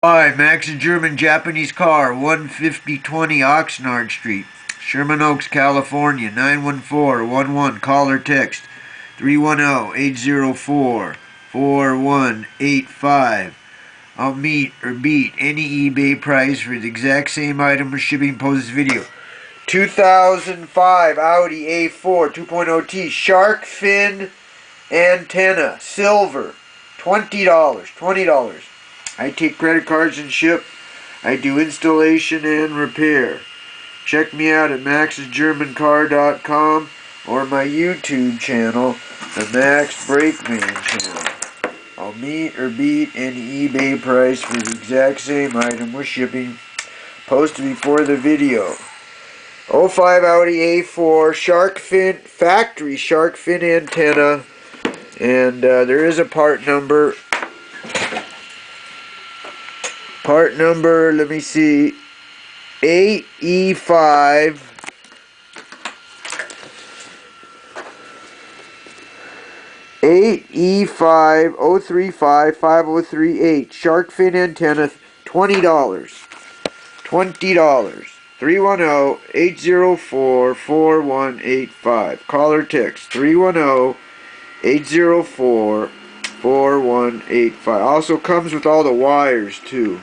Hi, Max a German Japanese car, 15020 Oxnard Street, Sherman Oaks, California, 91411. Call or text 310-804-4185. I'll meet or beat any eBay price for the exact same item or shipping. Post this video. 2005 Audi A4 2.0T shark fin antenna, silver, $20. I take credit cards and ship. I do installation and repair. Check me out at maxsgermancar.com or my YouTube channel, the Max Brakeman channel. I'll meet or beat any eBay price for the exact same item with shipping. Posted before the video. '05 Audi A4 shark fin, factory shark fin antenna, and there is a part number. Part number, let me see, 8E5 8E5035503H shark fin antenna, $20. $20. 310-804-4185. Call or text 310-804-4185. Also comes with all the wires too.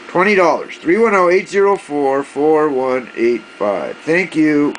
$20. 310-804-4185. Thank you.